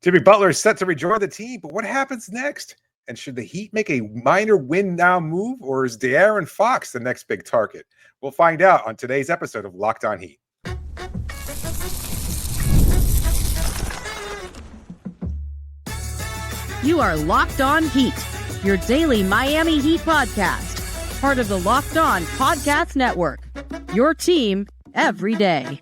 Jimmy Butler is set to rejoin the team, but what happens next? And should the Heat make a minor win-now move, or is De'Aaron Fox the next big target? We'll find out on today's episode of Locked On Heat. You are Locked On Heat, your daily Miami Heat podcast, part of the Locked On Podcast Network, your team every day.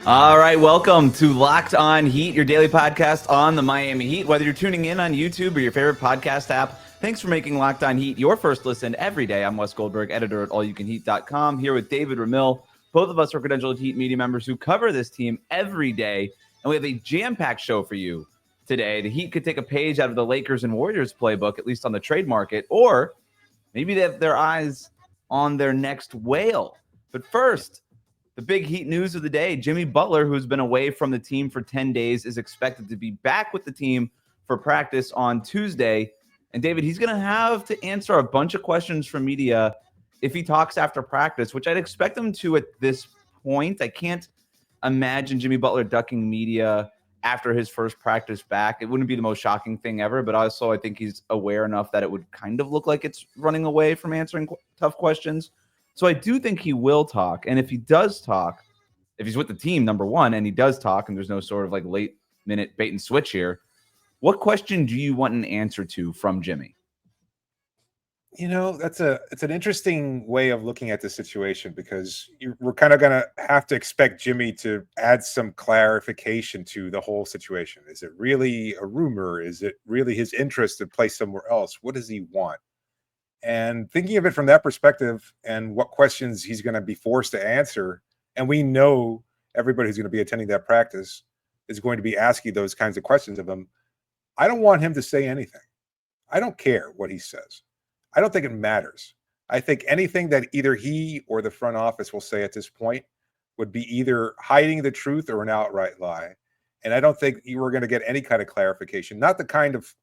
All right, welcome to Locked On Heat, your daily podcast on the Miami Heat. Whether you're tuning in on YouTube or your favorite podcast app, thanks for making Locked On Heat your first listen every day. I'm Wes Goldberg, editor at allyoucanheat.com, here with David Ramil. Both of us are credentialed Heat media members who cover this team every day, and we have a jam-packed show for you today. The Heat could take a page out of the Lakers and Warriors playbook, at least on the trade market, or maybe they have their eyes on their next whale. But first, the big Heat news of the day: Jimmy Butler, who's been away from the team for 10 days, is expected to be back with the team for practice on Tuesday. And David, he's going to have to answer a bunch of questions from media if he talks after practice, which I'd expect him to at this point. I can't imagine Jimmy Butler ducking media after his first practice back. It wouldn't be the most shocking thing ever, but also I think he's aware enough that it would kind of look like it's running away from answering tough questions. So I do think he will talk. And if he does talk, if he's with the team, number one, and he does talk, and there's no sort of like late minute bait and switch here, what question do you want an answer to from Jimmy? You know, it's an interesting way of looking at the situation, because we're kind of going to have to expect Jimmy to add some clarification to the whole situation. Is it really a rumor? Is it really his interest to play somewhere else? What does he want? And thinking of it from that perspective and what questions he's going to be forced to answer, and we know everybody who's going to be attending that practice is going to be asking those kinds of questions of him, I don't want him to say anything. I don't care what he says. I don't think it matters. I think anything that either he or the front office will say at this point would be either hiding the truth or an outright lie. And I don't think you were going to get any kind of clarification, not the kind of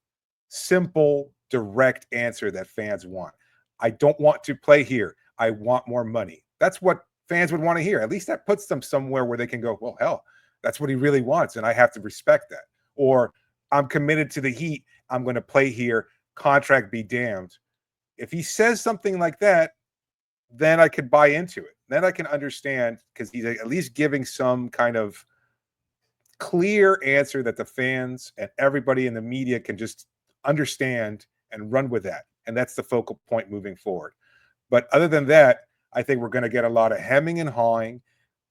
simple, direct answer that fans want. I don't want to play here. I want more money. That's what fans would want to hear. At least that puts them somewhere where they can go, well, hell, that's what he really wants, and I have to respect that. Or I'm committed to the Heat. I'm going to play here. Contract be damned. If he says something like that, then I could buy into it. Then I can understand, because he's at least giving some kind of clear answer that the fans and everybody in the media can just understand and run with that. And that's the focal point moving forward. But other than that, I think we're going to get a lot of hemming and hawing.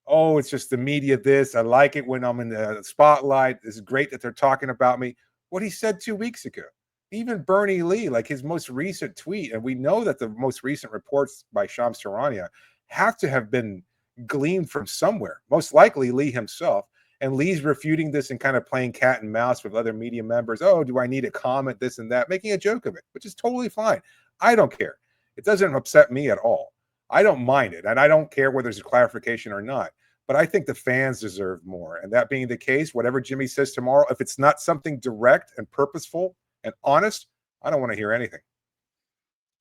Oh, it's just the media this. I like it when I'm in the spotlight. It's great that they're talking about me. What he said 2 weeks ago. Even Bernie Lee, like his most recent tweet, and we know that the most recent reports by Shams Charania have to have been gleaned from somewhere, most likely Lee himself. And Lee's refuting this and kind of playing cat and mouse with other media members. Oh, do I need a comment, this and that, making a joke of it, which is totally fine. I don't care. It doesn't upset me at all. I don't mind it. And I don't care whether there's a clarification or not. But I think the fans deserve more. And that being the case, whatever Jimmy says tomorrow, if it's not something direct and purposeful and honest, I don't want to hear anything.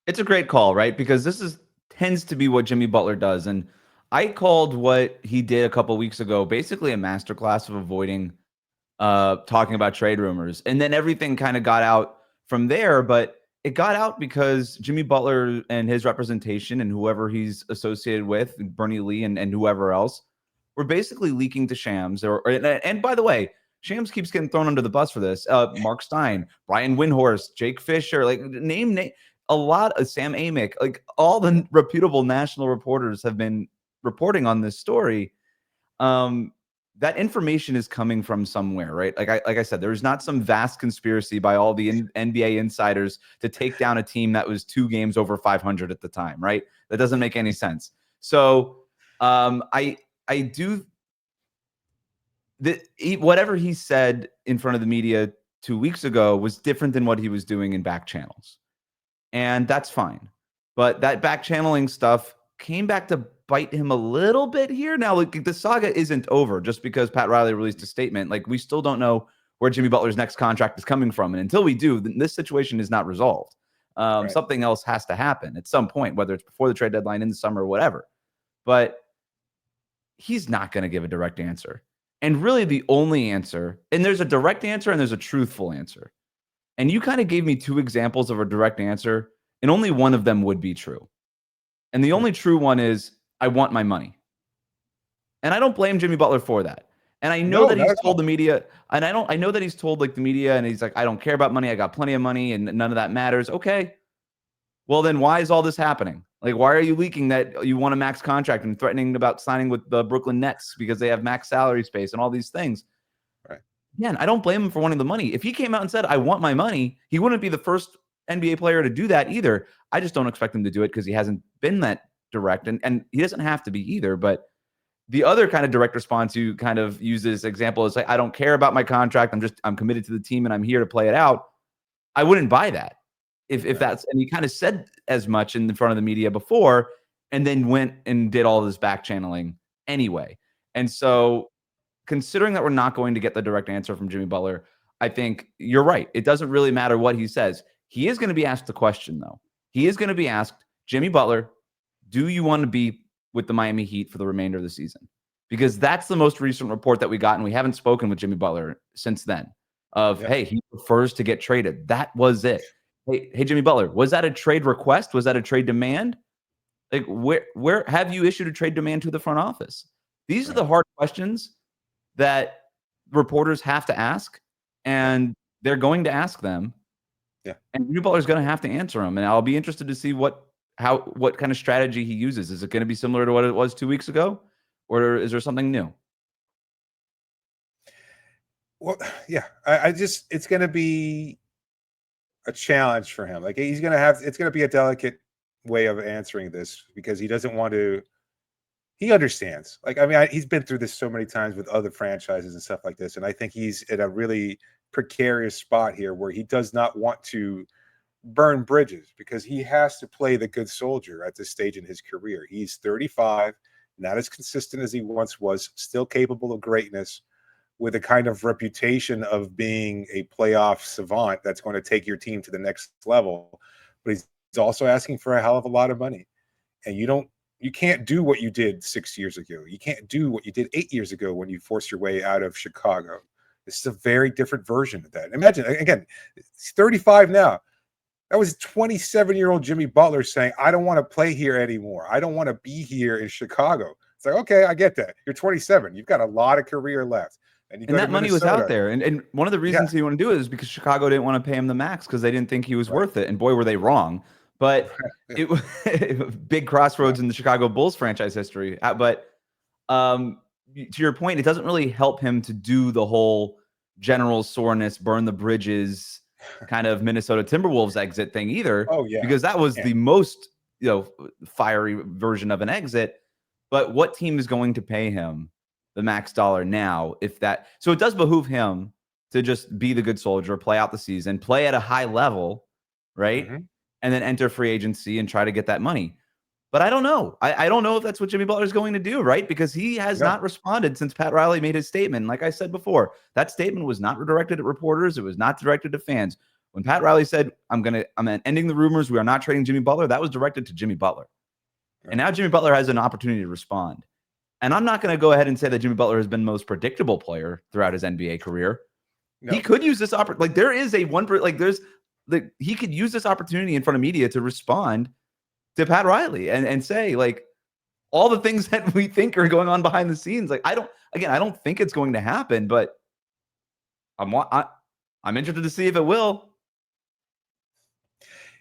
It's a great call, right? Because this tends to be what Jimmy Butler does. And I called what he did a couple weeks ago basically a masterclass of avoiding talking about trade rumors. And then everything kind of got out from there. But it got out because Jimmy Butler and his representation and whoever he's associated with, Bernie Lee and whoever else, were basically leaking to Shams. And by the way, Shams keeps getting thrown under the bus for this. Mark Stein, Brian Windhorst, Jake Fisher, like name a lot of Sam Amick, like all the reputable national reporters have been reporting on this story. That information is coming from somewhere, right? Like I said, there's not some vast conspiracy by all the NBA insiders to take down a team that was 2 games over 500 at the time, right? That doesn't make any sense. So I do whatever he said in front of the media 2 weeks ago was different than what he was doing in back channels, and that's fine. But that back channeling stuff came back to bite him a little bit here. Now, like, the saga isn't over just because Pat Riley released a statement. Like, we still don't know where Jimmy Butler's next contract is coming from. And until we do, this situation is not resolved. Right. Something else has to happen at some point, whether it's before the trade deadline, in the summer, or whatever. But he's not going to give a direct answer. And really the only answer, and there's a direct answer and there's a truthful answer. And you kind of gave me 2 examples of a direct answer, and only one of them would be true. And the only true one is, I want my money. And I don't blame Jimmy Butler for that. And I know No, that not he's at told all. the media, and I know that he's told like the media, and he's like, I don't care about money. I got plenty of money, and none of that matters. Okay. Well, then why is all this happening? Like, why are you leaking that you want a max contract and threatening about signing with the Brooklyn Nets because they have max salary space and all these things? Right. Again, I don't blame him for wanting the money. If he came out and said, I want my money, he wouldn't be the first NBA player to do that either. I just don't expect him to do it because he hasn't been that direct, and he doesn't have to be either. But the other kind of direct response you kind of use this example is like, I don't care about my contract. I'm committed to the team and I'm here to play it out. I wouldn't buy that if that's, and he kind of said as much in front of the media before, and then went and did all this back channeling anyway. And so considering that we're not going to get the direct answer from Jimmy Butler, I think you're right. It doesn't really matter what he says. He is going to be asked the question, though. He is going to be asked, Jimmy Butler, do you want to be with the Miami Heat for the remainder of the season? Because that's the most recent report that we got, and we haven't spoken with Jimmy Butler since then of, hey, he prefers to get traded. That was it. Hey, Jimmy Butler, was that a trade request? Was that a trade demand? Like, where have you issued a trade demand to the front office? These are the hard questions that reporters have to ask, and they're going to ask them. Yeah. And Jimmy Butler's going to have to answer them. And I'll be interested to see what kind of strategy he uses. Is it going to be similar to what it was 2 weeks ago, or is there something new? Well, yeah, I just, it's going to be a challenge for him. Like, it's going to be a delicate way of answering this because he doesn't want to, he understands. Like, I mean, he's been through this so many times with other franchises and stuff like this. And I think he's in a really precarious spot here where he does not want to burn bridges because he has to play the good soldier at this stage in his career. He's 35, not as consistent as he once was, still capable of greatness, with a kind of reputation of being a playoff savant that's going to take your team to the next level. But he's also asking for a hell of a lot of money. And you can't do what you did 6 years ago. You can't do what you did 8 years ago when you forced your way out of Chicago. This is a very different version of that. Imagine, again, he's 35 now. That was 27-year-old Jimmy Butler saying, I don't want to play here anymore. I don't want to be here in Chicago. It's like, okay, I get that. You're 27. You've got a lot of career left. And that money was out there. And one of the reasons he wanted to do it is because Chicago didn't want to pay him the max because they didn't think he was worth it. And boy, were they wrong. But it was big crossroads in the Chicago Bulls franchise history. But to your point, it doesn't really help him to do the whole general soreness, burn the bridges kind of Minnesota Timberwolves exit thing either. Oh, yeah. Because that was the most, fiery version of an exit. But what team is going to pay him the max dollar now? So it does behoove him to just be the good soldier, play out the season, play at a high level, right? Mm-hmm. And then enter free agency and try to get that money. But I don't know. I don't know if that's what Jimmy Butler is going to do, right? Because he has not responded since Pat Riley made his statement. Like I said before, that statement was not directed at reporters. It was not directed to fans. When Pat Riley said, I'm ending the rumors, we are not trading Jimmy Butler, that was directed to Jimmy Butler. And now Jimmy Butler has an opportunity to respond. And I'm not going to go ahead and say that Jimmy Butler has been the most predictable player throughout his NBA career. No. He could use this opportunity. Like, there is he could use this opportunity in front of media to respond to Pat Riley and say, like, all the things that we think are going on behind the scenes. Like, I don't think it's going to happen, but I'm interested to see if it will.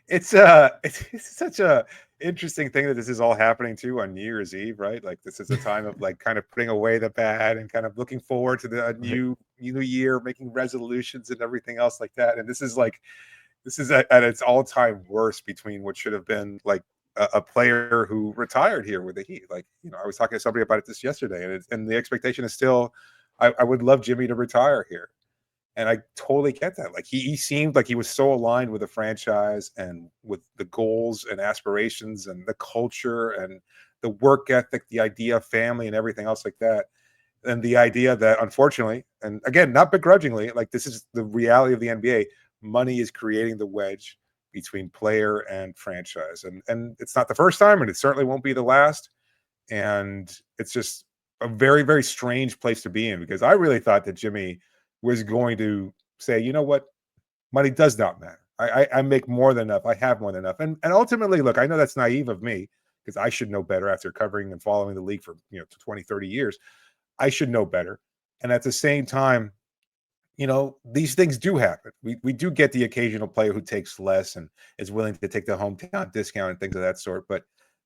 It's such a interesting thing that this is all happening too on New Year's Eve, right? Like, this is a time of like kind of putting away the bad and kind of looking forward to the new year, making resolutions and everything else like that. And this is at its all-time worst between what should have been like a player who retired here with the Heat. Like, I was talking to somebody about this yesterday, and the expectation is still, I would love Jimmy to retire here. And I totally get that. Like, he seemed like he was so aligned with the franchise and with the goals and aspirations and the culture and the work ethic, the idea of family and everything else like that. And the idea that, unfortunately, and again, not begrudgingly, like, this is the reality of the NBA, money is creating the wedge between player and franchise. And it's not the first time, and it certainly won't be the last. And it's just a very, very strange place to be in, because I really thought that Jimmy was going to say, you know what, money does not matter. I make more than enough. I have more than enough. And ultimately, look, I know that's naive of me, because I should know better after covering and following the league for 20, 30 years. I should know better. And at the same time, these things do happen. We do get the occasional player who takes less and is willing to take the hometown discount and things of that sort. But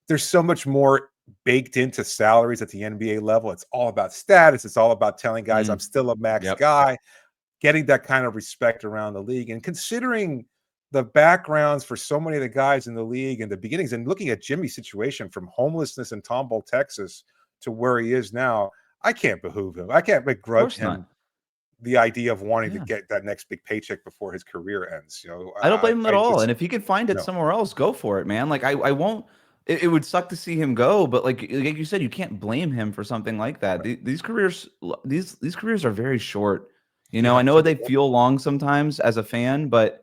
there's so much more baked into salaries at the NBA level. It's all about status. It's all about telling guys, I'm still a max guy, getting that kind of respect around the league. And considering the backgrounds for so many of the guys in the league and the beginnings, and looking at Jimmy's situation from homelessness in Tomball, Texas, to where he is now, I can't behoove him. I can't begrudge him the idea of wanting to get that next big paycheck before his career ends. I don't blame him at all. And if he could find it somewhere else, go for it, man. Like I won't. It would suck to see him go, but like you said, you can't blame him for something like that. Right. These careers are very short. I know they feel long sometimes as a fan, but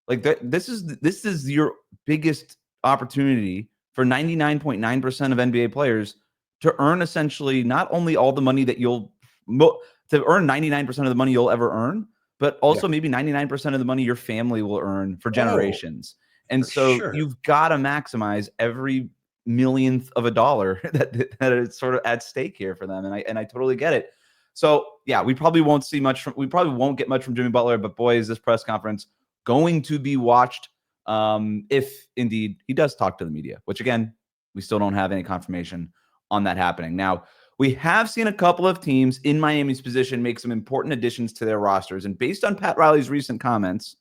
like this is your biggest opportunity for 99.9% of NBA players to earn essentially not only all the money that to earn 99% of the money you'll ever earn, but also maybe 99% of the money your family will earn for generations. And so you've got to maximize every millionth of a dollar that is sort of at stake here for them. And I totally get it. So yeah, we probably won't get much from Jimmy Butler, but boy, is this press conference going to be watched if indeed he does talk to the media, which again, we still don't have any confirmation on that happening. Now, we have seen a couple of teams in Miami's position make some important additions to their rosters. And based on Pat Riley's recent comments,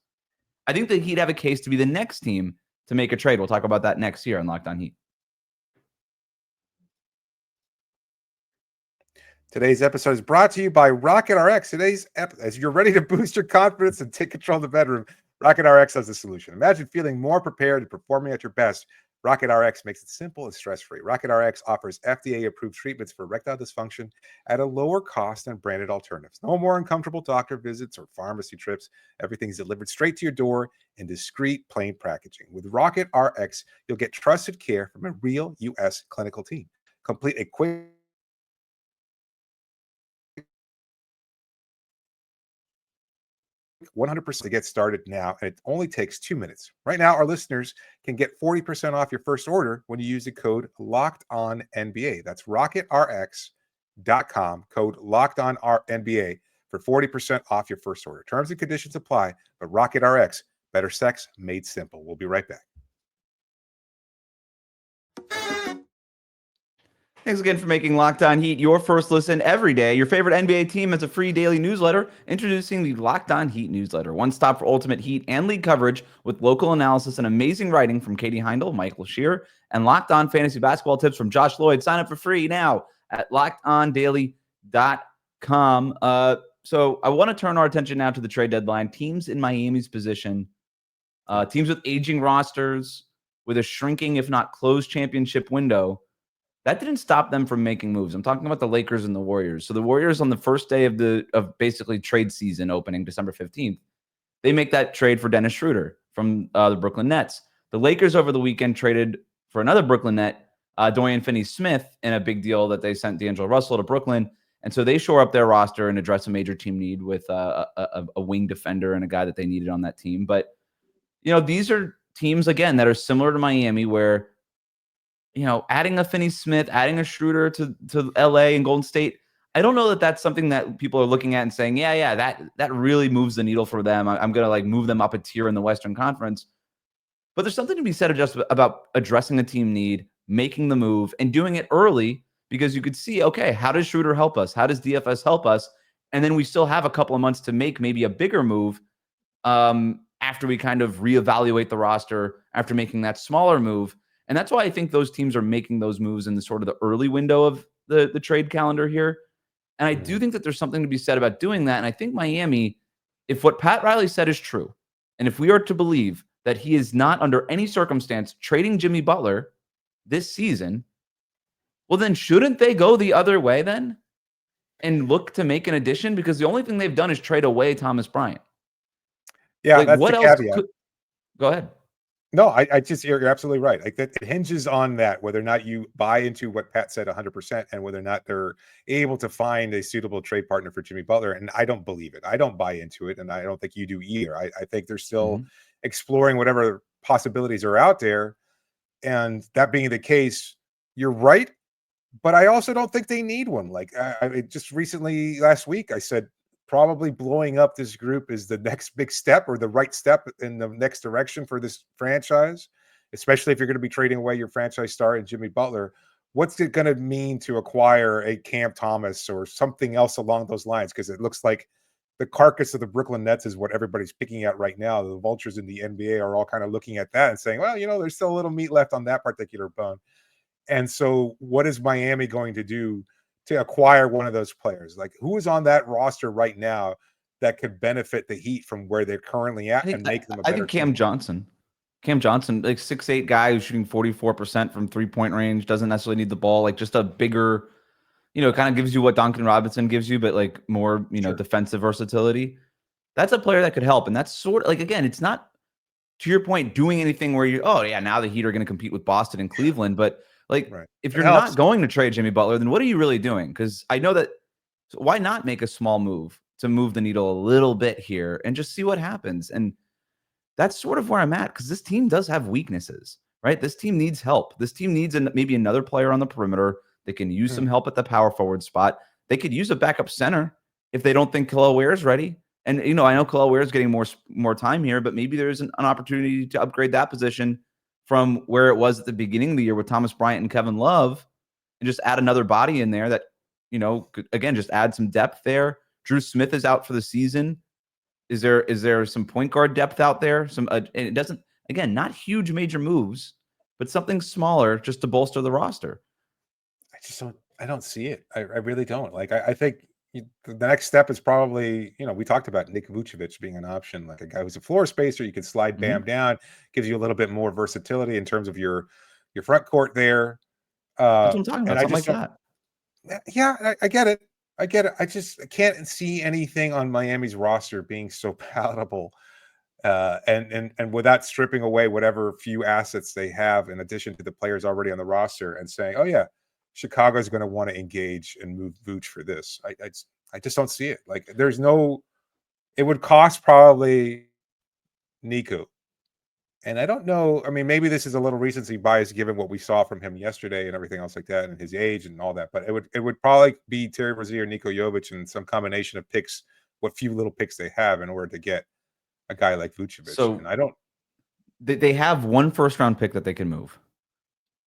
I think that he'd have a case to be the next team to make a trade. We'll talk about that next year on Locked On Heat. Today's episode is brought to you by RocketRx. As you're ready to boost your confidence and take control of the bedroom, RocketRx has the solution. Imagine feeling more prepared and performing at your best. RocketRx makes it simple and stress-free. RocketRx offers FDA-approved treatments for erectile dysfunction at a lower cost than branded alternatives. No more uncomfortable doctor visits or pharmacy trips. Everything's delivered straight to your door in discreet, plain packaging. With RocketRx, you'll get trusted care from a real U.S. clinical team. Complete a quick 100% to get started now, and it only takes 2 minutes. Right now, our listeners can get 40% off your first order when you use the code LOCKEDONNBA. That's RocketRx.com, code LOCKEDONNBA for 40% off your first order. Terms and conditions apply, but RocketRx, better sex made simple. We'll be right back. Thanks again for making Locked On Heat your first listen every day. Your favorite NBA team has a free daily newsletter. Introducing the Locked On Heat newsletter. One stop for ultimate Heat and league coverage with local analysis and amazing writing from Katie Heindel, Michael Shear, and Locked On fantasy basketball tips from Josh Lloyd. Sign up for free now at LockedOnDaily.com. So I want to turn our attention now to the trade deadline. Teams in Miami's position, teams with aging rosters, with a shrinking, if not closed, championship window. That didn't stop them from making moves. I'm talking about the Lakers and the Warriors. So the Warriors, on the first day of basically trade season opening, December 15th, they make that trade for Dennis Schroeder from the Brooklyn Nets. The Lakers over the weekend traded for another Brooklyn Net, Dorian Finney-Smith, in a big deal that they sent D'Angelo Russell to Brooklyn. And so they shore up their roster and address a major team need with a wing defender and a guy that they needed on that team. But, these are teams, again, that are similar to Miami, where adding a Finney-Smith, adding a Schroeder to LA and Golden State, I don't know that that's something that people are looking at and saying, that really moves the needle for them. I'm going to move them up a tier in the Western Conference. But there's something to be said just about addressing a team need, making the move, and doing it early, because you could see, okay, how does Schroeder help us? How does DFS help us? And then we still have a couple of months to make maybe a bigger move after we kind of reevaluate the roster after making that smaller move. And that's why I think those teams are making those moves in the sort of the early window of the trade calendar here. And I do think that there's something to be said about doing that. And I think Miami, if what Pat Riley said is true, and if we are to believe that he is not under any circumstance trading Jimmy Butler this season, well, then shouldn't they go the other way then and look to make an addition? Because the only thing they've done is trade away Thomas Bryant. Yeah, that's what else? Go ahead. No, I just, you're absolutely right. Like that, it hinges on that, whether or not you buy into what Pat said 100% and whether or not they're able to find a suitable trade partner for Jimmy Butler. And I don't believe it. I don't buy into it. And I don't think you do either. I think they're still Mhm. exploring whatever possibilities are out there. And that being the case, you're right. But I also don't think they need one. Like just recently last week, I said probably blowing up this group is the next big step or the right step in the next direction for this franchise, especially if you're going to be trading away your franchise star and Jimmy Butler. What's it going to mean to acquire a Cam Thomas or something else along those lines? Because it looks like the carcass of the Brooklyn Nets is what everybody's picking at right now. The vultures in the NBA are all kind of looking at that and saying, well, there's still a little meat left on that particular bone. And so what is Miami going to do to acquire one of those players? Like, who is on that roster right now that could benefit the Heat from where they're currently I at think and make them a I better think Cam team? Johnson. Cam Johnson, like 6'8" guy who's shooting 44% from 3-point range, doesn't necessarily need the ball, like just a bigger, kind of gives you what Duncan Robinson gives you, but like more, Sure. defensive versatility. That's a player that could help. And that's sort of like, again, it's not, to your point, doing anything where oh yeah, now the Heat are going to compete with Boston and Cleveland. But like, Right. if It you're not helps. going to trade Jimmy Butler, then what are you really doing? Because I know that, so why not make a small move to move the needle a little bit here and just see what happens? And that's sort of where I'm at, because this team does have weaknesses, right? This team needs help. This team needs maybe another player on the perimeter. They can use some Mhm. help at the power forward spot. They could use a backup center if they don't think Kel'el Ware's ready. And I know Kel'el Ware's getting more time here, but maybe there's an opportunity to upgrade that position from where it was at the beginning of the year with Thomas Bryant and Kevin Love, and just add another body in there that could, again, just add some depth there. Drew Smith is out for the season. Is there some point guard depth out there? And it doesn't, again, not huge major moves, but something smaller just to bolster the roster. I don't see it. I really don't. Like, I think the next step is probably, we talked about Nick Vucevic being an option, like a guy who's a floor spacer. You can slide Bam Mhm. down, gives you a little bit more versatility in terms of your front court there. That's what I'm talking And about. I Something just like don't. that. Yeah, I get it. I get it. I can't see anything on Miami's roster being so palatable, and without stripping away whatever few assets they have in addition to the players already on the roster and saying, "Oh yeah, Chicago's going to want to engage and move Vooch for this." I just don't see it. Like, there's no. It would cost probably Nico. And I don't know. I mean, maybe this is a little recency bias given what we saw from him yesterday and everything else like that, and his age and all that. But it would probably be Terry Rozier, Niko Jovic, and some combination of picks, what few little picks they have in order to get a guy like Vucevic. And So I don't. they have one first round pick that they can move,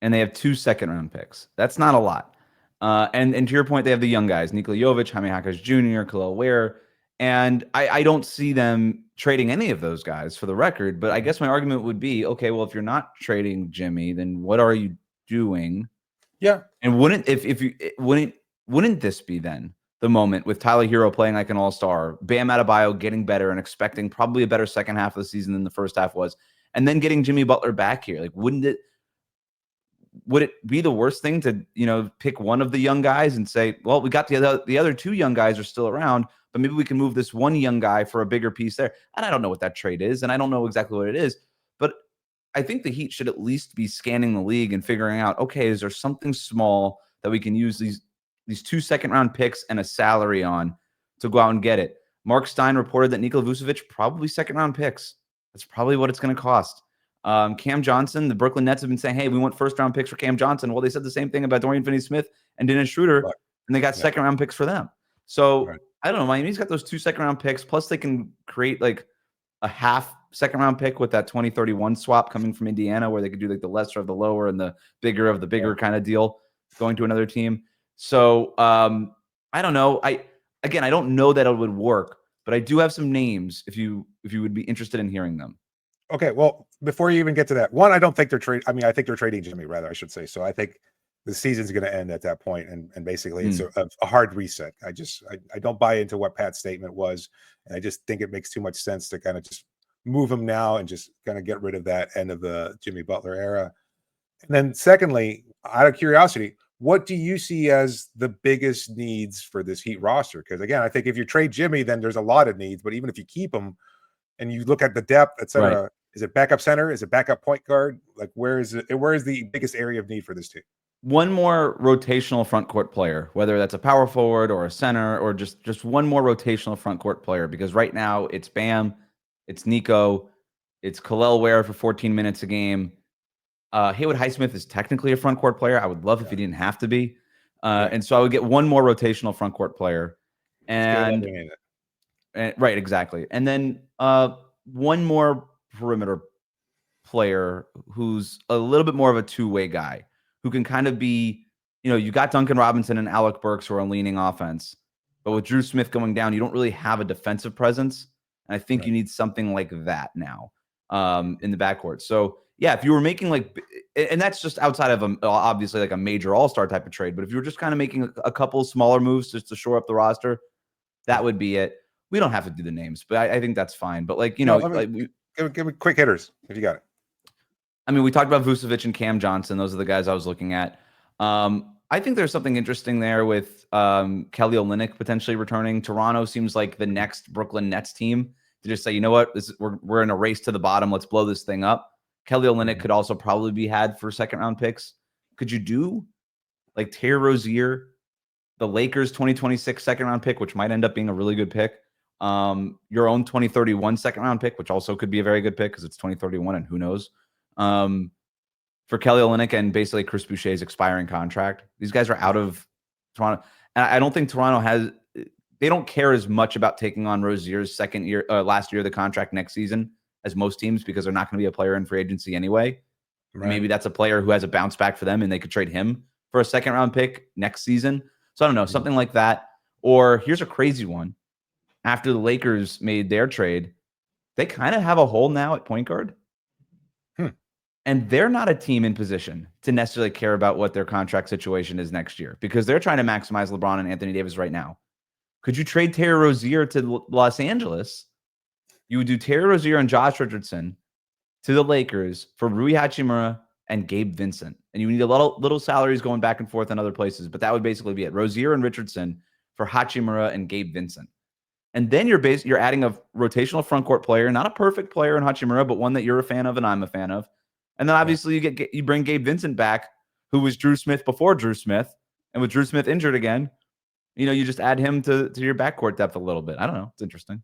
and they have 2 second-round picks. That's not a lot. And to your point, they have the young guys, Nikola Jovic, Jaime Jaquez Jr., Kel'el Ware. And I don't see them trading any of those guys, for the record. But I guess my argument would be, okay, well, if you're not trading Jimmy, then what are you doing? Yeah, And wouldn't this be then the moment with Tyler Hero playing like an all-star, Bam Adebayo getting better and expecting probably a better second half of the season than the first half was, and then getting Jimmy Butler back here? Like, would it be the worst thing to, pick one of the young guys and say, well, we got the other 2 young guys are still around, but maybe we can move this one young guy for a bigger piece there? And I don't know what that trade is, and I don't know exactly what it is, but I think the Heat should at least be scanning the league and figuring out, okay, is there something small that we can use these 2 second-round picks and a salary on to go out and get it? Mark Stein reported that Nikola Vucevic, probably second-round picks. That's probably what it's going to cost. Cam Johnson, the Brooklyn Nets have been saying, hey, we want first-round picks for Cam Johnson. Well, they said the same thing about Dorian Finney-Smith and Dennis Schroeder, but and they got yeah, second-round picks for them. So right. I don't know. Miami's got those 2 second-round picks, plus they can create like a half second-round pick with that 2031 swap coming from Indiana, where they could do like the lesser of the lower and the bigger of the bigger kind of deal going to another team. So I don't know. I don't know that it would work, but I do have some names if you would be interested in hearing them. Okay, well, before you even get to that, one, I don't think they're trading. I mean, I think they're trading Jimmy, rather, I should say. So I think the season's going to end at that point, and basically it's a hard reset. I don't buy into what Pat's statement was, and I just think it makes too much sense to kind of just move him now and just kind of get rid of that end of the Jimmy Butler era. And then secondly, out of curiosity, what do you see as the biggest needs for this Heat roster? Because again, I think if you trade Jimmy, then there's a lot of needs, but even if you keep him and you look at the depth, et Right. cetera, Is it backup center? Is it backup point guard? Like, where is it? Where is the biggest area of need for this team? One more rotational front court player, whether that's a power forward or a center or just one more rotational front court player, because right now it's Bam, it's Nico, it's Khalil Ware for 14 minutes a game. Haywood Highsmith is technically a front court player. I would love if he didn't have to be. And so I would get one more rotational front court player. And right, exactly. And then one more perimeter player who's a little bit more of a two-way guy, who can kind of be, you got Duncan Robinson and Alec Burks who are leaning offense, but with Drew Smith going down, you don't really have a defensive presence. And I think you need something like that now in the backcourt. So yeah, if you were making and that's just outside of obviously like a major all-star type of trade, but if you were just kind of making a couple smaller moves just to shore up the roster, that would be it. We don't have to do the names, but I think that's fine. But give me quick hitters if you got it. I mean, we talked about Vucevic and Cam Johnson. Those are the guys I was looking at. I think there's something interesting there with Kelly Olynyk potentially returning. Toronto seems like the next Brooklyn Nets team to just say, you know what, we're in a race to the bottom. Let's blow this thing up. Kelly Olynyk could also probably be had for second-round picks. Could you do like Terry Rozier, the Lakers 2026 second-round pick, which might end up being a really good pick, your own 2031 second-round pick, which also could be a very good pick because it's 2031 and who knows, for Kelly Olynyk and basically Chris Boucher's expiring contract. These guys are out of Toronto. And I don't think Toronto they don't care as much about taking on Rozier's last year of the contract next season as most teams, because they're not going to be a player in free agency anyway. Right. Maybe that's a player who has a bounce back for them and they could trade him for a second-round pick next season. So I don't know, something like that. Or here's a crazy one. After the Lakers made their trade, they kind of have a hole now at point guard. And they're not a team in position to necessarily care about what their contract situation is next year, because they're trying to maximize LeBron and Anthony Davis right now. Could you trade Terry Rozier to Los Angeles? You would do Terry Rozier and Josh Richardson to the Lakers for Rui Hachimura and Gabe Vincent. And you need a little salaries going back and forth in other places, but that would basically be it. Rozier and Richardson for Hachimura and Gabe Vincent. And then you're adding a rotational front court player, not a perfect player in Hachimura, but one that you're a fan of and I'm a fan of. And then obviously you bring Gabe Vincent back, who was Drew Smith before Drew Smith. And with Drew Smith injured again, you just add him to your backcourt depth a little bit. I don't know. It's interesting.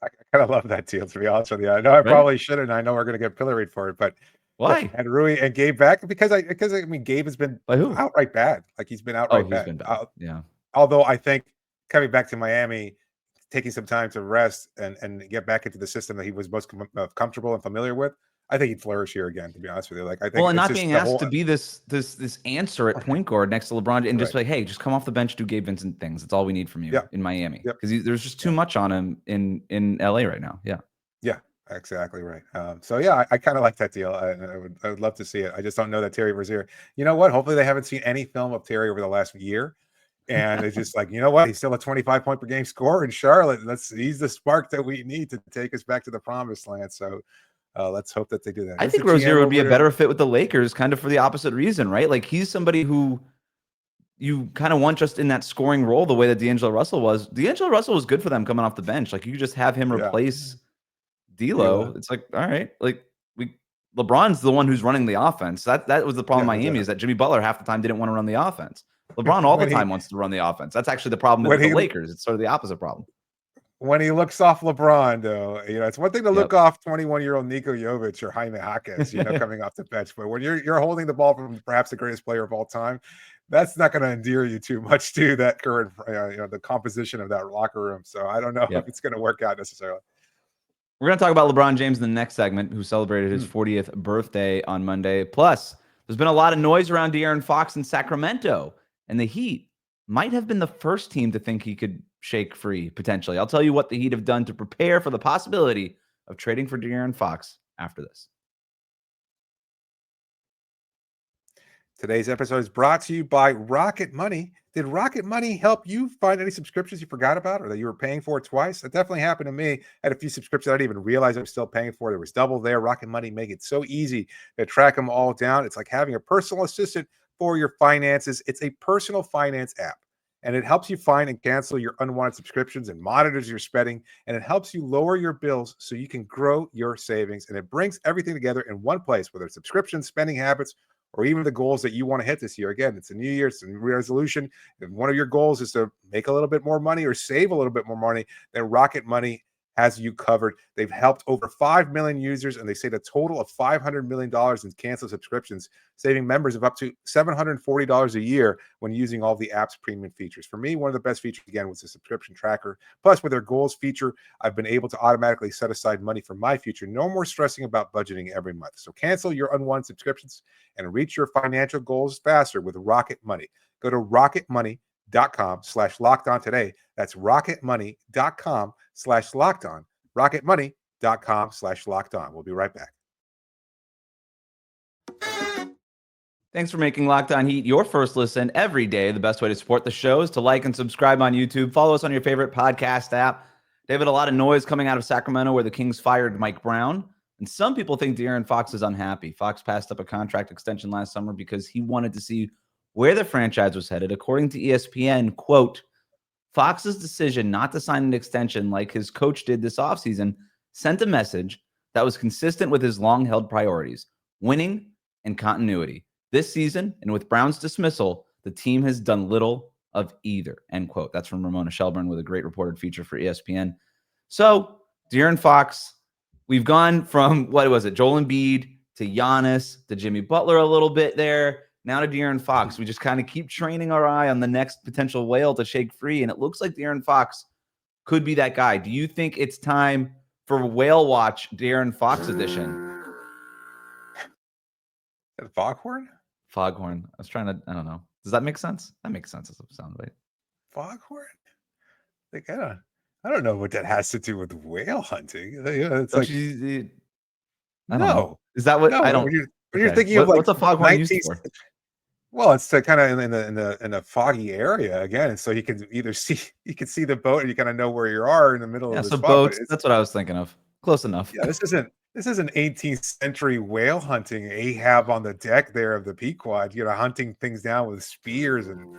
I kind of love that deal, to be honest with you. I know I probably shouldn't. I know we're going to get pilloried for it, but why? And Rui and Gabe back because Gabe has been outright bad. Like, he's been outright bad. Been bad. Yeah. Although I think coming back to Miami, taking some time to rest and get back into the system that he was most comfortable and familiar with, I think he'd flourish here again, to be honest with you. Like, I think and not being asked to be this answer at point guard next to LeBron and just like, hey, just come off the bench, do Gabe Vincent things. That's all we need from you in Miami. Because there's just too much on him in LA right now. Yeah. Yeah, exactly right. So yeah, I kind of like that deal. I would love to see it. I just don't know that Terry Rozier. You know what? Hopefully they haven't seen any film of Terry over the last year. And it's just like, you know what? He's still a 25-point per game scorer in Charlotte. He's the spark that we need to take us back to the promised land. So let's hope that they do that. I think Rozier would be a better fit with the Lakers, kind of for the opposite reason, right? Like, he's somebody who you kind of want just in that scoring role, the way that D'Angelo Russell was. D'Angelo Russell was good for them coming off the bench. Like, you just have him replace D'Lo. It's like, all right, like LeBron's the one who's running the offense. That was the problem in Miami is that Jimmy Butler half the time didn't want to run the offense. LeBron all the time wants to run the offense. That's actually the problem with the Lakers. It's sort of the opposite problem. When he looks off LeBron, though, it's one thing to look off 21-year-old Niko Jovic or Jaime Jaquez, coming off the bench. But when you're holding the ball from perhaps the greatest player of all time, that's not going to endear you too much to that current, the composition of that locker room. So I don't know if it's going to work out necessarily. We're going to talk about LeBron James in the next segment, who celebrated his 40th birthday on Monday. Plus, there's been a lot of noise around De'Aaron Fox in Sacramento, and the Heat might have been the first team to think he could shake free, potentially. I'll tell you what the Heat have done to prepare for the possibility of trading for De'Aaron Fox after this. Today's episode is brought to you by Rocket Money. Did Rocket Money help you find any subscriptions you forgot about or that you were paying for twice? That definitely happened to me. I had a few subscriptions I didn't even realize I was still paying for. There was double there. Rocket Money make it so easy to track them all down. It's like having a personal assistant for your finances. It's a personal finance app. And it helps you find and cancel your unwanted subscriptions and monitors your spending. And it helps you lower your bills so you can grow your savings. And it brings everything together in one place, whether it's subscriptions, spending habits, or even the goals that you want to hit this year. Again, it's a new year, it's a new resolution. If one of your goals is to make a little bit more money or save a little bit more money, then Rocket Money has you covered. They've helped over 5 million users, and they saved a total of $500 million in canceled subscriptions, saving members of up to $740 a year when using all the app's premium features. For me, one of the best features, again, was the subscription tracker. Plus, with their goals feature, I've been able to automatically set aside money for my future. No more stressing about budgeting every month. So cancel your unwanted subscriptions and reach your financial goals faster with Rocket Money. Go to rocketmoney.com/lockedon today. That's rocketmoney.com/lockedon. rocketmoney.com/lockedon. We'll be right back. Thanks for making Locked On Heat your first listen every day. The best way to support the show is to like and subscribe on YouTube. Follow us on your favorite podcast app. David, a lot of noise coming out of Sacramento where the Kings fired Mike Brown. And some people think De'Aaron Fox is unhappy. Fox passed up a contract extension last summer because he wanted to see where the franchise was headed. According to ESPN, quote, Fox's decision not to sign an extension like his coach did this offseason sent a message that was consistent with his long-held priorities, winning and continuity. This season, and with Brown's dismissal, the team has done little of either, end quote. That's from Ramona Shelburne with a great reported feature for ESPN. So, De'Aaron Fox, we've gone from, what was it, Joel Embiid to Giannis to Jimmy Butler a little bit there. Now to De'Aaron Fox. We just kind of keep training our eye on the next potential whale to shake free, and it looks like De'Aaron Fox could be that guy. Do you think it's time for Whale Watch De'Aaron Fox edition? Foghorn? Foghorn. I was trying to, I don't know. Does that make sense? That makes sense as a sound bite. Foghorn? Like, I don't know what that has to do with whale hunting. It's Don't like, I don't no. know. Is that what No, I don't? when you're thinking of what's like a foghorn 19th, used for? well, it's to kind of in a foggy area again, and so you can either see the boat, and you kind of know where you are in the middle Yeah, of the so spot. boats. That's what I was thinking of. Close enough. Yeah, this isn't 18th century whale hunting. Ahab on the deck there of the Pequod, hunting things down with spears and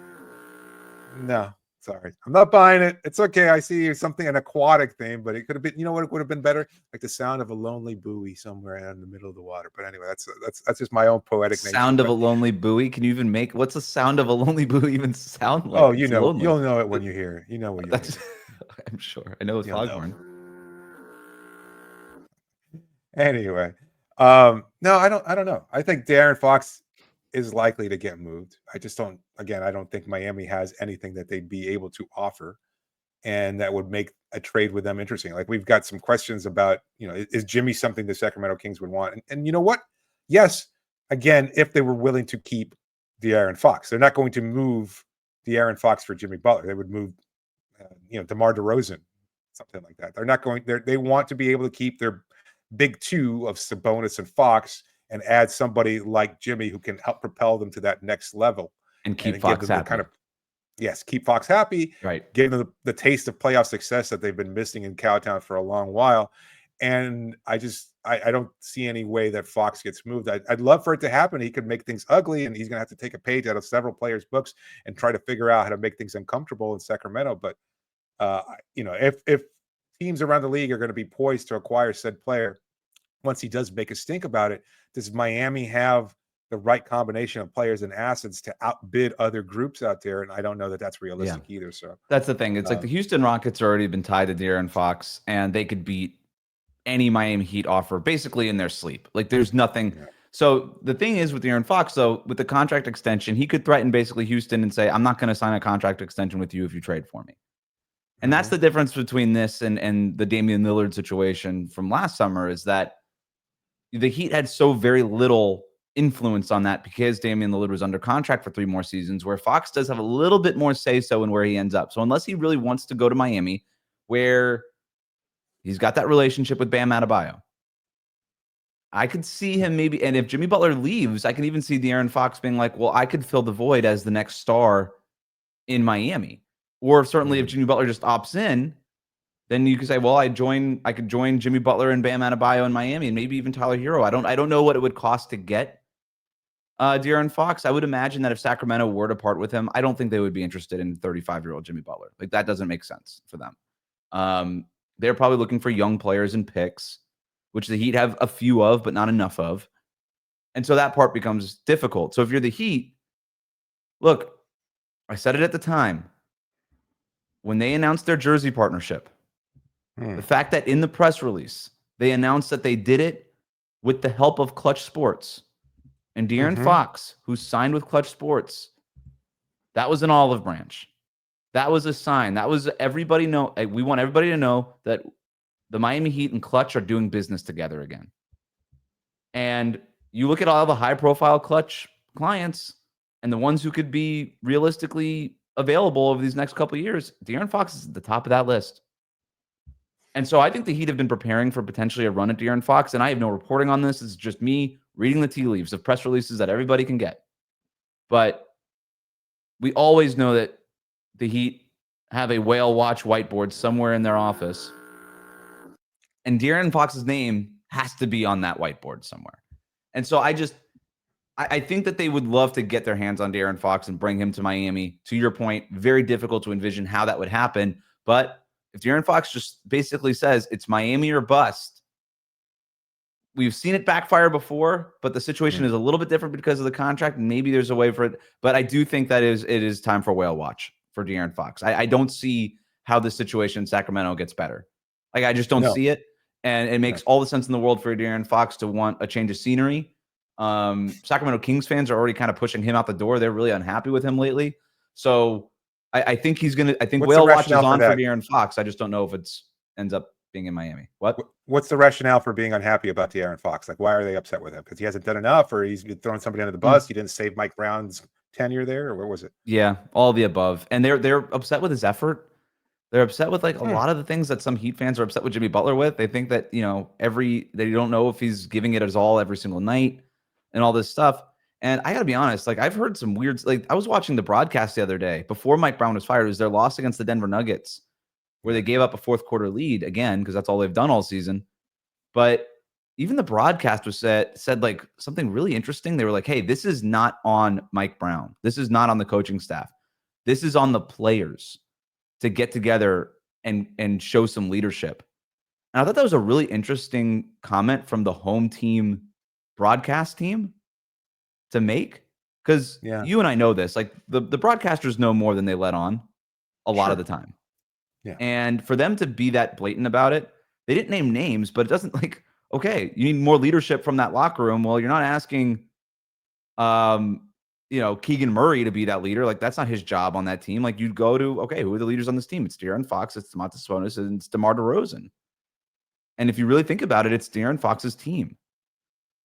no. Sorry, I'm not buying it. It's okay. I see something, an aquatic thing, but it could have been, what it would have been better? Like the sound of a lonely buoy somewhere in the middle of the water. But anyway, that's just my own poetic nature. Sound of a lonely buoy. Can you even make, what's the sound of a lonely buoy even sound like? Oh, lonely. You'll know it when you hear it. You know what you're That's I'm sure. I know it's foghorn. Anyway, no, I don't know. I think De'Aaron Fox is likely to get moved. I just don't. Again, I don't think Miami has anything that they'd be able to offer, and that would make a trade with them interesting. Like we've got some questions about, is Jimmy something the Sacramento Kings would want? And you know what? Yes, again, if they were willing to keep De'Aaron Fox, they're not going to move De'Aaron Fox for Jimmy Butler. They would move, DeMar DeRozan, something like that. They're not going. They want to be able to keep their big two of Sabonis and Fox, and add somebody like Jimmy who can help propel them to that next level and keep Fox happy. Keep Fox happy, right? Give them the taste of playoff success that they've been missing in Cowtown for a long while. And I don't see any way that Fox gets moved. I'd love for it to happen. He could make things ugly, and he's going to have to take a page out of several players' books and try to figure out how to make things uncomfortable in Sacramento. But if teams around the league are going to be poised to acquire said player, once he does make a stink about it, does Miami have the right combination of players and assets to outbid other groups out there? And I don't know that that's realistic either. So that's the thing. It's like the Houston Rockets are already been tied to De'Aaron Fox, and they could beat any Miami Heat offer basically in their sleep. Like there's nothing. Yeah. So the thing is with De'Aaron Fox, though, with the contract extension, he could threaten basically Houston and say, I'm not going to sign a contract extension with you if you trade for me. And that's the difference between this and the Damian Lillard situation from last summer, is that the Heat had so very little influence on that because Damian Lillard was under contract for 3 more seasons, where Fox does have a little bit more say-so in where he ends up. So unless he really wants to go to Miami, where he's got that relationship with Bam Adebayo, I could see him maybe, and if Jimmy Butler leaves, I can even see De'Aaron Fox being like, well, I could fill the void as the next star in Miami. Or certainly if Jimmy Butler just opts in, then you could say, well, I could join Jimmy Butler and Bam Adebayo in Miami, and maybe even Tyler Hero. I don't know what it would cost to get De'Aaron Fox. I would imagine that if Sacramento were to part with him, I don't think they would be interested in 35-year-old Jimmy Butler. Like, that doesn't make sense for them. They're probably looking for young players and picks, which the Heat have a few of, but not enough of. And so that part becomes difficult. So if you're the Heat, look, I said it at the time, when they announced their jersey partnership, the fact that in the press release, they announced that they did it with the help of Clutch Sports. And De'Aaron Fox, who signed with Clutch Sports, that was an olive branch. That was a sign. That was everybody know. We want everybody to know that the Miami Heat and Clutch are doing business together again. And you look at all the high-profile Clutch clients and the ones who could be realistically available over these next couple of years, De'Aaron Fox is at the top of that list. And so I think the Heat have been preparing for potentially a run at De'Aaron Fox, and I have no reporting on this. It's just me reading the tea leaves of press releases that everybody can get. But we always know that the Heat have a whale watch whiteboard somewhere in their office, and De'Aaron Fox's name has to be on that whiteboard somewhere. And so I think that they would love to get their hands on De'Aaron Fox and bring him to Miami. To your point, very difficult to envision how that would happen. But if De'Aaron Fox just basically says it's Miami or bust, we've seen it backfire before, but the situation is a little bit different because of the contract. Maybe there's a way for it. But I do think that it is time for whale watch for De'Aaron Fox. I don't see how the situation in Sacramento gets better. Like, I just don't see it. And it makes all the sense in the world for De'Aaron Fox to want a change of scenery. Sacramento Kings fans are already kind of pushing him out the door. They're really unhappy with him lately. So I think he's going to, I think whale watch is on for De'Aaron Fox. I just don't know if it's ends up being in Miami. What's the rationale for being unhappy about De'Aaron Fox? Like, why are they upset with him? Because he hasn't done enough, or he's throwing somebody under the bus? He didn't save Mike Brown's tenure there, or what was it? Yeah, all of the above. And they're upset with his effort. They're upset with like a lot of the things that some Heat fans are upset with Jimmy Butler with. They think that, they don't know if he's giving it his all every single night and all this stuff. And I got to be honest, like, I've heard some weird, like, I was watching the broadcast the other day before Mike Brown was fired. It was their loss against the Denver Nuggets, where they gave up a fourth quarter lead again, because that's all they've done all season. But even the broadcast was said like something really interesting. They were like, hey, this is not on Mike Brown. This is not on the coaching staff. This is on the players to get together and show some leadership. And I thought that was a really interesting comment from the home team broadcast team to make, because you and I know this, like the broadcasters know more than they let on a lot of the time. Yeah. And for them to be that blatant about it, they didn't name names, but it doesn't, like, okay, you need more leadership from that locker room. Well, you're not asking Keegan Murray to be that leader. Like, that's not his job on that team. Like, you'd go to, okay, who are the leaders on this team? It's De'Aaron Fox, it's Domantas Sabonis, and it's DeMar DeRozan. And if you really think about it, it's De'Aaron Fox's team.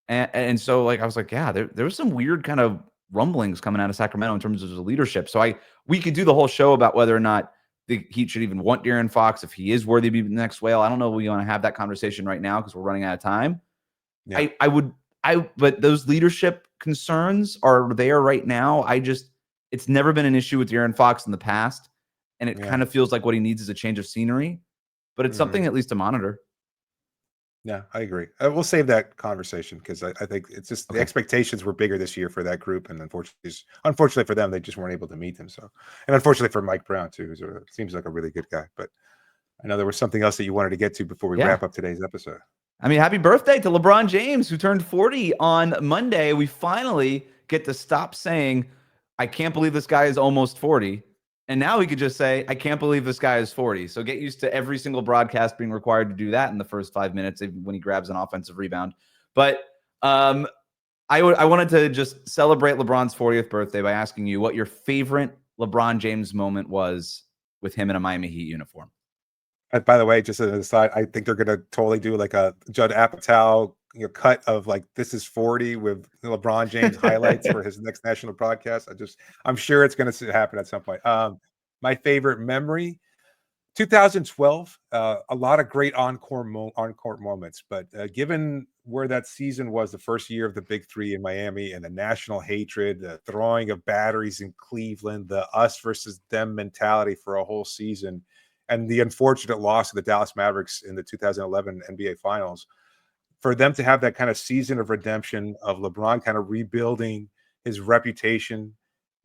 And so, like, I was like, yeah, there was some weird kind of rumblings coming out of Sacramento in terms of the leadership. So we could do the whole show about whether or not the Heat should even want De'Aaron Fox, if he is worthy to be the next whale. I don't know if we want to have that conversation right now because we're running out of time. Yeah. But those leadership concerns are there right now. It's never been an issue with De'Aaron Fox in the past, and it kind of feels like what he needs is a change of scenery, but it's something at least to monitor. Yeah, I agree. We'll save that conversation because I think it's just the expectations were bigger this year for that group, and unfortunately for them, they just weren't able to meet them. So, and unfortunately for Mike Brown too, who seems like a really good guy. But I know there was something else that you wanted to get to before we wrap up today's episode. I mean, happy birthday to LeBron James, who turned 40 on Monday. We finally get to stop saying, I can't believe this guy is almost 40. And now we could just say, I can't believe this guy is 40. So get used to every single broadcast being required to do that in the first 5 minutes when he grabs an offensive rebound. But I wanted to just celebrate LeBron's 40th birthday by asking you what your favorite LeBron James moment was with him in a Miami Heat uniform. By the way, just as an aside, I think they're going to totally do like a Judd Apatow cut of like, this is 40 with LeBron James highlights for his next national broadcast. I'm sure it's going to happen at some point. My favorite memory, 2012, a lot of great on-court moments, but given where that season was, the first year of the Big Three in Miami, and the national hatred, the throwing of batteries in Cleveland, the us versus them mentality for a whole season, and the unfortunate loss of the Dallas Mavericks in the 2011 NBA Finals, for them to have that kind of season of redemption of LeBron kind of rebuilding his reputation,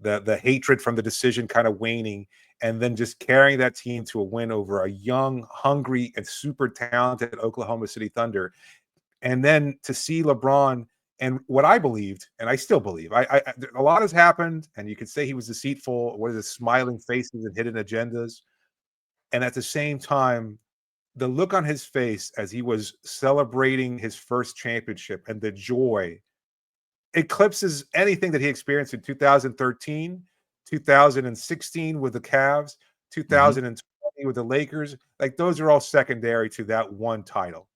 the hatred from the decision kind of waning, and then just carrying that team to a win over a young, hungry, and super talented Oklahoma City Thunder. And then to see LeBron and what I believed, and I still believe, a lot has happened, and you could say he was deceitful. What is it, smiling faces and hidden agendas? And at the same time, the look on his face as he was celebrating his first championship and the joy eclipses anything that he experienced in 2013, 2016 with the Cavs, 2020 with the Lakers. Like, those are all secondary to that one title,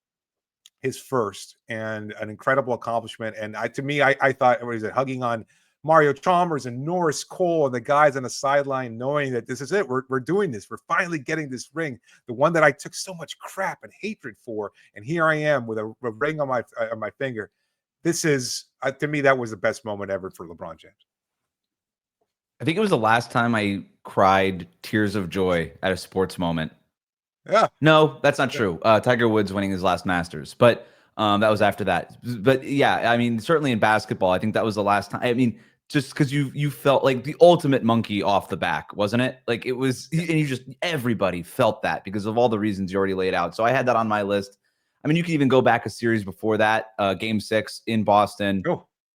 his first, and an incredible accomplishment. And to me, I thought, what is it, hugging on Mario Chalmers and Norris Cole and the guys on the sideline, knowing that this is it. We're doing this. We're finally getting this ring, the one that I took so much crap and hatred for. And here I am with a ring on my finger. This is, to me, that was the best moment ever for LeBron James. I think it was the last time I cried tears of joy at a sports moment. Yeah. No, that's not true. Tiger Woods winning his last Masters, but that was after that. But yeah, I mean, certainly in basketball, I think that was the last time. I mean, just because you felt like the ultimate monkey off the back, wasn't it? Like, it was, and everybody felt that because of all the reasons you already laid out. So I had that on my list. I mean, you can even go back a series before that, Game 6 in Boston,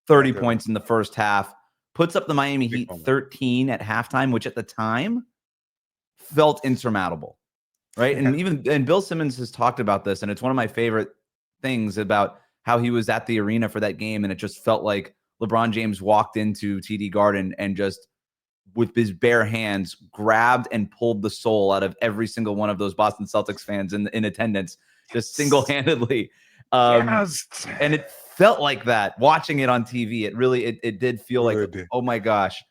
30 points in the first half, puts up the Miami Heat 13 at halftime, which at the time felt insurmountable, right? And Bill Simmons has talked about this, and it's one of my favorite things about how he was at the arena for that game, and it just felt like LeBron James walked into TD Garden and just, with his bare hands, grabbed and pulled the soul out of every single one of those Boston Celtics fans in attendance, just single-handedly. And it felt like that watching it on TV. It really, it did feel like, oh my gosh,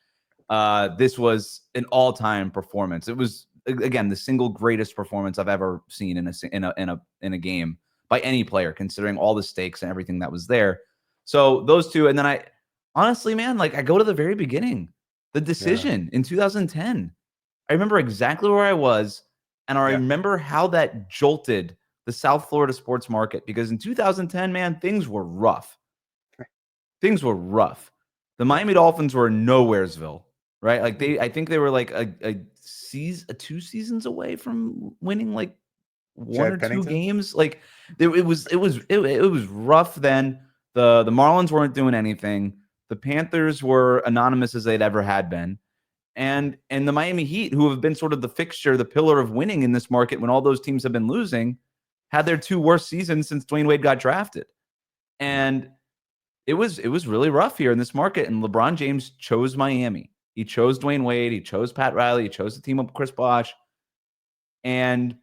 this was an all-time performance. It was, again, the single greatest performance I've ever seen in a game by any player, considering all the stakes and everything that was there. So those two, and then I honestly, man, like, I go to the very beginning, the decision in 2010. I remember exactly where I was, and I remember how that jolted the South Florida sports market, because in 2010, man, things were rough. Things were rough. The Miami Dolphins were nowheresville, right? Like, I think they were like a 2 seasons away from winning like one or two games. Like, it was rough then. The Marlins weren't doing anything. The Panthers were anonymous as they'd ever had been. And the Miami Heat, who have been sort of the fixture, the pillar of winning in this market when all those teams have been losing, had their 2 worst seasons since Dwayne Wade got drafted. And it was really rough here in this market. And LeBron James chose Miami. He chose Dwayne Wade. He chose Pat Riley. He chose the team up with Chris Bosh. And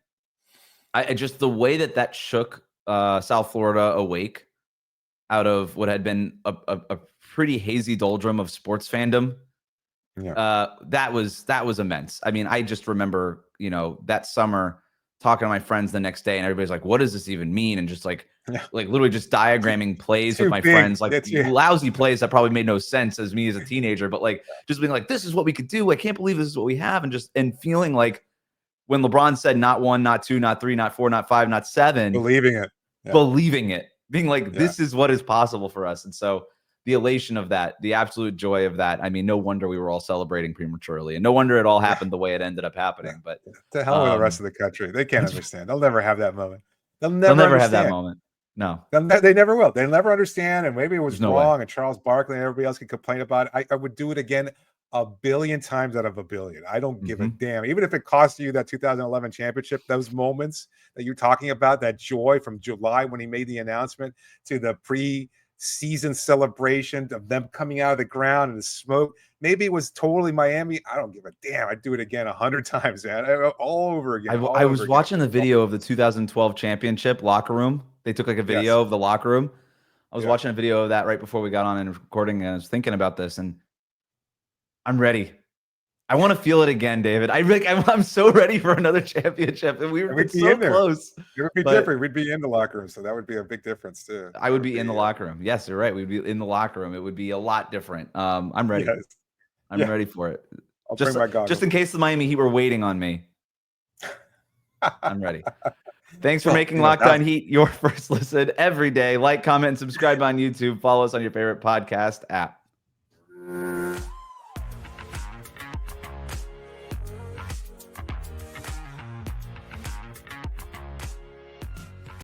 I just, the way that shook South Florida awake out of what had been a pretty hazy doldrum of sports fandom, that was immense. I mean, I just remember, that summer talking to my friends the next day, and everybody's like, what does this even mean? And just like literally just diagramming plays with my friends, like lousy plays that probably made no sense as me as a teenager, but like just being like, this is what we could do. I can't believe this is what we have. And feeling like when LeBron said not 1, not 2, not 3, not 4, not 5, not 7, believing it, being like, this is what is possible for us. And so the elation of that, the absolute joy of that. I mean, no wonder we were all celebrating prematurely, and no wonder it all happened the way it ended up happening. But to hell with the rest of the country. They can't understand. They'll never have that moment. They'll never have that moment. No, they never will. They'll never understand. And maybe it was wrong. And Charles Barkley and everybody else can complain about it. I would do it again 1 billion times out of 1 billion. I don't give a damn. Even if it cost you that 2011 championship, those moments that you're talking about, that joy from July when he made the announcement to the pre-season celebration of them coming out of the ground and the smoke. Maybe it was totally Miami. I don't give a damn. I'd do it again 100 times, man. All over again. I was watching the video of the 2012 championship locker room. They took like a video of the locker room. I was watching a video of that right before we got on and recording, and I was thinking about this, and I'm ready. I want to feel it again, David. I'm so ready for another championship, and we'd be so close. It would be different. We'd be in the locker room, so that would be a big difference too. I would be in the locker room. Yes, you're right. We'd be in the locker room. It would be a lot different. I'm ready. Yes. I'm ready for it. I'll bring my goggles. Just in case the Miami Heat were waiting on me. I'm ready. Thanks for making Locked On Heat your first listen every day. Like, comment, and subscribe on YouTube. Follow us on your favorite podcast app.